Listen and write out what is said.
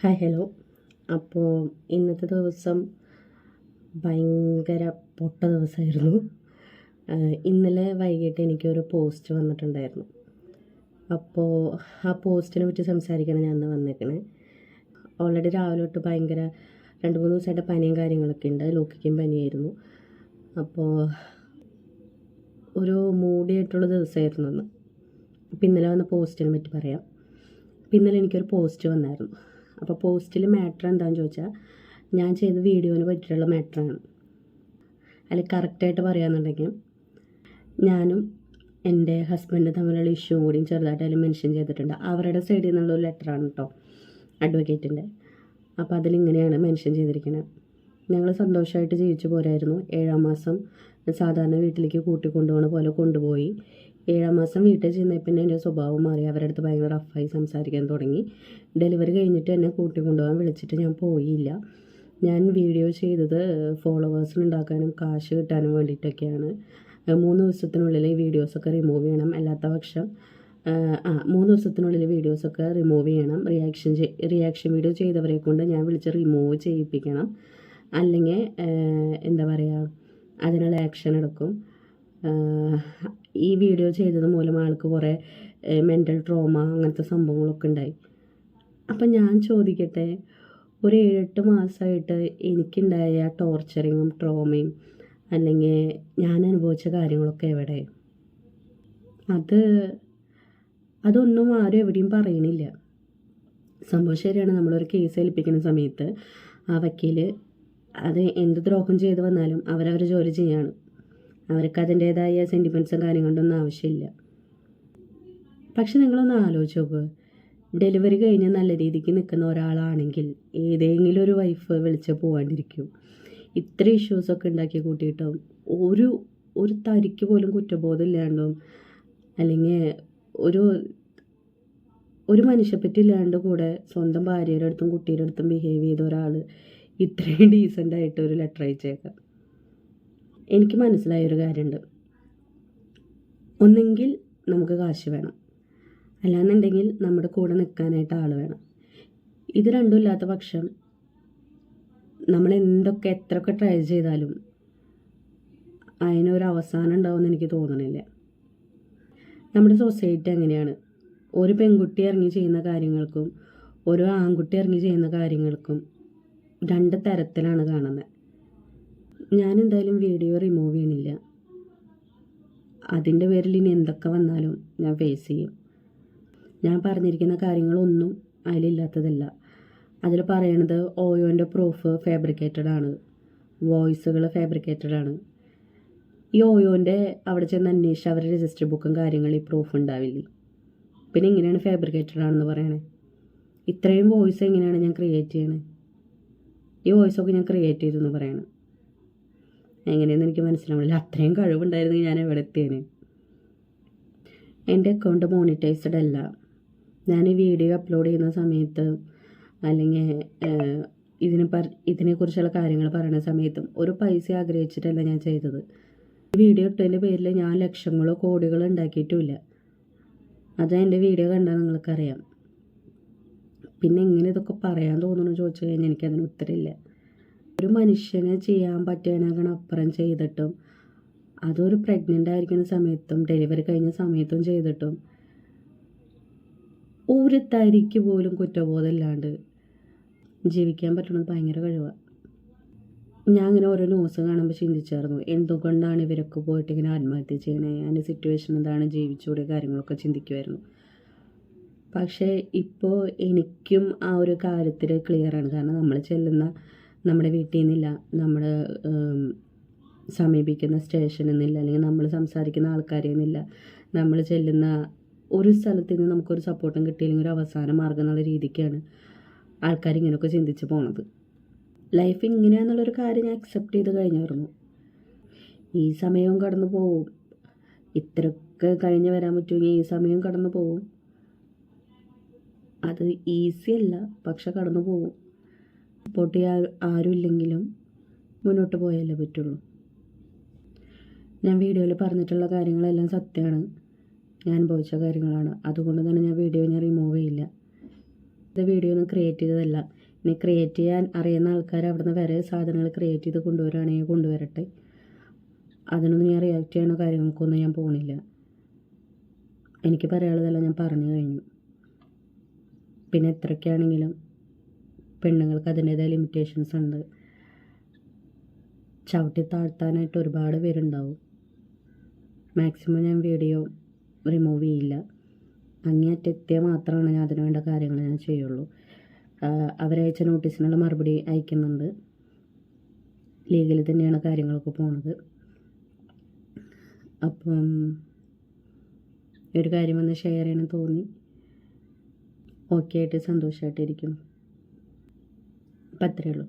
Hi hello. അപ്പോൾ ഇന്നത്തെ ദിവസം ഭയങ്കര പൊട്ട ദിവസമായിരുന്നു. ഇന്നലെ വൈകിട്ട് എനിക്കൊരു പോസ്റ്റ് വന്നിട്ടുണ്ടായിരുന്നു. അപ്പോൾ ആ പോസ്റ്റിനെ പറ്റി സംസാരിക്കണം ഞാൻ ഇന്ന് വന്നേക്കണേ. ഓൾറെഡി രാവിലെ തൊട്ട് ഭയങ്കര 2-3 ദിവസമായിട്ട് പനിയും കാര്യങ്ങളൊക്കെ ഉണ്ട്. ലോക്കിക്കും പനിയായിരുന്നു. അപ്പോൾ ഒരു മൂടിയായിട്ടുള്ള ദിവസമായിരുന്നു ഇന്ന്. അപ്പോൾ ഇന്നലെ വന്ന പോസ്റ്റിനെ പറ്റി പറയാം. അപ്പോൾ ഇന്നലെ എനിക്കൊരു പോസ്റ്റ് വന്നായിരുന്നു. അപ്പോൾ പോസ്റ്റിൽ മാറ്റർ എന്താണെന്ന് ചോദിച്ചാൽ ഞാൻ ചെയ്ത വീഡിയോനെ പറ്റിയിട്ടുള്ള മാറ്ററാണ്. അതിൽ കറക്റ്റായിട്ട് പറയുകയാണെന്നുണ്ടെങ്കിൽ ഞാനും എൻ്റെ ഹസ്ബൻഡ് തമ്മിലുള്ള ഇഷ്യൂവും കൂടിയും ചെറുതായിട്ട് അതിൽ മെൻഷൻ ചെയ്തിട്ടുണ്ട്. അവരുടെ സൈഡിൽ നിന്നുള്ള ഒരു ലെറ്ററാണ് കേട്ടോ, അഡ്വക്കേറ്റിൻ്റെ. അപ്പോൾ അതിലിങ്ങനെയാണ് മെൻഷൻ ചെയ്തിരിക്കുന്നത്: ഞങ്ങൾ സന്തോഷമായിട്ട് ജീവിച്ചു പോരായിരുന്നു. 7-ാം മാസം സാധാരണ വീട്ടിലേക്ക് കൂട്ടിക്കൊണ്ടുപോകണ പോലെ കൊണ്ടുപോയി. 7-ാം മാസം വീട്ടിൽ ചെന്നപ്പോൾ പിന്നെ എൻ്റെ സ്വഭാവം മാറി. അവരുടെ അടുത്ത് ഭയങ്കര റഫായി സംസാരിക്കാൻ തുടങ്ങി. ഡെലിവറി കഴിഞ്ഞിട്ട് എന്നെ കൂട്ടിക്കൊണ്ടുപോകാൻ വിളിച്ചിട്ട് ഞാൻ പോയില്ല. ഞാൻ വീഡിയോ ചെയ്തത് ഫോളോവേഴ്സിനുണ്ടാക്കാനും കാശ് കിട്ടാനും വേണ്ടിയിട്ടൊക്കെയാണ്. 3 ദിവസത്തിനുള്ളിൽ ഈ വീഡിയോസൊക്കെ റിമൂവ് ചെയ്യണം. അല്ലാത്ത പക്ഷം 3 ദിവസത്തിനുള്ളിൽ വീഡിയോസൊക്കെ റിമൂവ് ചെയ്യണം. റിയാക്ഷൻ വീഡിയോ ചെയ്തവരെ കൊണ്ട് ഞാൻ വിളിച്ച് റിമൂവ് ചെയ്യിപ്പിക്കണം. അല്ലെങ്കിൽ എന്താ പറയുക, അതിനുള്ള ആക്ഷൻ എടുക്കും. ഈ വീഡിയോ ചെയ്തത് മൂലം ആൾക്ക് കുറേ മെൻ്റൽ ട്രോമ അങ്ങനത്തെ സംഭവങ്ങളൊക്കെ ഉണ്ടായി. അപ്പം ഞാൻ ചോദിക്കട്ടെ, ഒരു 7-8 മാസമായിട്ട് എനിക്കുണ്ടായ ടോർച്ചറിങ്ങും ട്രോമയും അല്ലെങ്കിൽ ഞാൻ അനുഭവിച്ച കാര്യങ്ങളൊക്കെ എവിടെ? അതൊന്നും ആരും എവിടെയും പറയണില്ല. സംഭവം ശരിയാണ്. നമ്മളൊരു കേസ് ഏൽപ്പിക്കുന്ന സമയത്ത് ആ വക്കീൽ അത് എന്ത് ദ്രോഹം ചെയ്ത് വന്നാലും അവരവർ ജോലി ചെയ്യാണ്. അവർക്ക് അതിൻ്റേതായ സെൻറ്റിമെൻറ്റ്സും കാര്യങ്ങളൊന്നും ആവശ്യമില്ല. പക്ഷെ നിങ്ങളൊന്ന് ആലോചിച്ച് നോക്കുക, ഡെലിവറി കഴിഞ്ഞ് നല്ല രീതിക്ക് നിൽക്കുന്ന ഒരാളാണെങ്കിൽ ഏതെങ്കിലും ഒരു വൈഫ് വിളിച്ച് പോകാണ്ടിരിക്കും? ഇത്ര ഇഷ്യൂസൊക്കെ ഉണ്ടാക്കി കൂട്ടിയിട്ടും ഒരു തരിക്ക് പോലും കുറ്റബോധം ഇല്ലാണ്ടും അല്ലെങ്കിൽ ഒരു മനുഷ്യപ്പറ്റി ഇല്ലാണ്ട് കൂടെ സ്വന്തം ഭാര്യയുടെ അടുത്തും കുട്ടിയുടെ അടുത്തും ബിഹേവ് ചെയ്ത ഒരാൾ ഇത്രയും ഡീസൻ്റായിട്ട് ഒരു ലെറ്റർ അയച്ചേക്കാം. എനിക്ക് മനസ്സിലായൊരു കാര്യമുണ്ട്: ഒന്നെങ്കിൽ നമുക്ക് കാശ് വേണം, അല്ലാന്നുണ്ടെങ്കിൽ നമ്മുടെ കൂടെ നിൽക്കാനായിട്ട് ആൾ വേണം. ഇത് രണ്ടും ഇല്ലാത്ത പക്ഷം നമ്മൾ എത്രയൊക്കെ ട്രൈ ചെയ്താലും അതിനൊരു അവസാനം ഉണ്ടാവുമെന്ന് എനിക്ക് തോന്നണില്ല. നമ്മുടെ സൊസൈറ്റി അങ്ങനെയാണ്. ഒരു പെൺകുട്ടി ഇറങ്ങി ചെയ്യുന്ന കാര്യങ്ങൾക്കും ഒരു ആൺകുട്ടി ഇറങ്ങി ചെയ്യുന്ന കാര്യങ്ങൾക്കും 2 തരത്തിലാണ് കാണുന്നത്. ഞാൻ എന്തായാലും വീഡിയോ റിമൂവ് ചെയ്യണില്ല. അതിൻ്റെ പേരിൽ ഇനി എന്തൊക്കെ വന്നാലും ഞാൻ ഫേസ് ചെയ്യും. ഞാൻ പറഞ്ഞിരിക്കുന്ന കാര്യങ്ങളൊന്നും അതിലില്ലാത്തതല്ല. അതിൽ പറയണത് ഓയോൻ്റെ പ്രൂഫ് ഫാബ്രിക്കേറ്റഡ് ആണ്, വോയിസുകൾ ഫാബ്രിക്കേറ്റഡ് ആണ്. ഈ ഓയോൻ്റെ അവിടെ ചെന്ന് അന്വേഷിച്ച് അവരുടെ രജിസ്റ്റർ ബുക്കും കാര്യങ്ങളും ഈ പ്രൂഫ് ഉണ്ടാവില്ലേ? പിന്നെ എങ്ങനെയാണ് ഫാബ്രിക്കേറ്റഡ് ആണെന്ന് പറയണേ? ഇത്രയും വോയിസ് എങ്ങനെയാണ് ഞാൻ ക്രിയേറ്റ് ചെയ്യണേ? ഈ വോയിസൊക്കെ ഞാൻ ക്രിയേറ്റ് ചെയ്തെന്ന് പറയണം. എങ്ങനെയെന്ന് എനിക്ക് മനസ്സിലാവില്ല. അത്രയും കഴിവുണ്ടായിരുന്നെങ്കിൽ ഞാൻ എവിടെ എത്തിയേനെ? എൻ്റെ അക്കൗണ്ട് മോണിറ്റൈസ്ഡ് അല്ല. ഞാൻ ഈ വീഡിയോ അപ്ലോഡ് ചെയ്യുന്ന സമയത്ത് അല്ലെങ്കിൽ ഇതിനെക്കുറിച്ചുള്ള കാര്യങ്ങൾ പറയുന്ന സമയത്തും ഒരു പൈസ ആഗ്രഹിച്ചിട്ടല്ല ഞാൻ ചെയ്തത്. ഈ വീഡിയോ ഇട്ടതിൻ്റെ പേരിൽ ഞാൻ ലക്ഷങ്ങളോ കോടികളോ ഉണ്ടാക്കിയിട്ടുമില്ല. അത് എൻ്റെ വീഡിയോ കണ്ടാൽ നിങ്ങൾക്കറിയാം. പിന്നെ എങ്ങനെ ഇതൊക്കെ പറയാൻ തോന്നുന്നു ചോദിച്ചു കഴിഞ്ഞാൽ എനിക്കതിന് ഉത്തരമില്ല. ഒരു മനുഷ്യന് ചെയ്യാൻ പറ്റുന്നതിനപ്പുറം ചെയ്തിട്ടും, അതൊരു പ്രഗ്നൻ്റ് ആയിരിക്കുന്ന സമയത്തും ഡെലിവറി കഴിഞ്ഞ സമയത്തും ചെയ്തിട്ടും ഒരു തരിക്ക് പോലും കുറ്റബോധം ഇല്ലാണ്ട് ജീവിക്കാൻ പറ്റുന്നത് ഭയങ്കര കഴിവാണ്. ഞാൻ അങ്ങനെ ഓരോ ന്യൂസ് കാണുമ്പോൾ ചിന്തിച്ചായിരുന്നു, എന്തുകൊണ്ടാണ് ഇവരൊക്കെ പോയിട്ട് ഇങ്ങനെ ആത്മഹത്യ ചെയ്യണേ, അതിൻ്റെ സിറ്റുവേഷൻ എന്താണ്, ജീവിച്ചുകൂടിയ കാര്യങ്ങളൊക്കെ ചിന്തിക്കുമായിരുന്നു. പക്ഷേ ഇപ്പോൾ എനിക്കും ആ ഒരു കാര്യത്തിൽ ക്ലിയറാണ്. കാരണം നമ്മൾ ചെല്ലുന്ന നമ്മുടെ വീട്ടിൽ നിന്നില്ല, നമ്മൾ സമീപിക്കുന്ന സ്റ്റേഷനിൽ നിന്നില്ല, അല്ലെങ്കിൽ നമ്മൾ സംസാരിക്കുന്ന ആൾക്കാരിൽ നിന്നില്ല, നമ്മൾ ചെല്ലുന്ന ഒരു സ്ഥലത്ത് നിന്ന് നമുക്കൊരു സപ്പോർട്ടും കിട്ടിയില്ലെങ്കിൽ ഒരു അവസാന മാർഗം എന്നുള്ള രീതിക്കാണ് ആൾക്കാർ ഇങ്ങനെയൊക്കെ ചിന്തിച്ച് പോണത്. ലൈഫ് ഇങ്ങനെയാണെന്നുള്ളൊരു കാര്യം ഞാൻ അക്സെപ്റ്റ് ചെയ്ത് കഴിഞ്ഞായിരുന്നു. ഈ സമയവും കടന്നു പോവും. ഇത്രയൊക്കെ കഴിഞ്ഞ് വരാൻ പറ്റുമെങ്കിൽ ഈ സമയവും കടന്നു പോവും. അത് ഈസി അല്ല, പക്ഷെ കടന്നു പോവും. സപ്പോർട്ട് ചെയ്യാൻ ആരും ഇല്ലെങ്കിലും മുന്നോട്ട് പോയാലേ പറ്റുള്ളൂ. ഞാൻ വീഡിയോയിൽ പറഞ്ഞിട്ടുള്ള കാര്യങ്ങളെല്ലാം സത്യമാണ്, ഞാൻ അനുഭവിച്ച കാര്യങ്ങളാണ്. അതുകൊണ്ട് തന്നെ ഞാൻ റിമൂവ് ചെയ്യില്ല. ഇത് വീഡിയോ ഒന്നും ക്രിയേറ്റ് ചെയ്തതല്ല. ഇനി ക്രിയേറ്റ് ചെയ്യാൻ അറിയുന്ന ആൾക്കാർ അവിടെ നിന്ന് വരെ സാധനങ്ങൾ ക്രിയേറ്റ് ചെയ്ത് കൊണ്ടുവരികയാണെങ്കിൽ കൊണ്ടുവരട്ടെ. അതിനൊന്നും ഞാൻ റിയാക്ട് ചെയ്യണ കാര്യങ്ങൾക്കൊന്നും ഞാൻ പോണില്ല. എനിക്ക് പറയാനുള്ളതെല്ലാം ഞാൻ പറഞ്ഞു കഴിഞ്ഞു. പിന്നെ എത്രയൊക്കെയാണെങ്കിലും പെണ്ണുങ്ങൾക്ക് അതിൻ്റേതായ ലിമിറ്റേഷൻസ് ഉണ്ട്. ചവിട്ടി താഴ്ത്താനായിട്ട് ഒരുപാട് പേരുണ്ടാവും. മാക്സിമം ഞാൻ വീഡിയോ റിമൂവ് ചെയ്യില്ല. അങ്ങേയറ്റെത്തിയാൽ മാത്രമാണ് ഞാൻ അതിന് വേണ്ട കാര്യങ്ങൾ ഞാൻ ചെയ്യുള്ളൂ. അവരയച്ച നോട്ടീസിനുള്ള മറുപടി അയക്കുന്നുണ്ട്. ലീഗലി തന്നെയാണ് കാര്യങ്ങളൊക്കെ പോണത്. അപ്പം ഒരു കാര്യം വന്ന് ഷെയർ ചെയ്യണം തോന്നി. ഓക്കെ ആയിട്ട് സന്തോഷമായിട്ടിരിക്കുന്നു. അപ്പം അത്രയേ ഉള്ളൂ.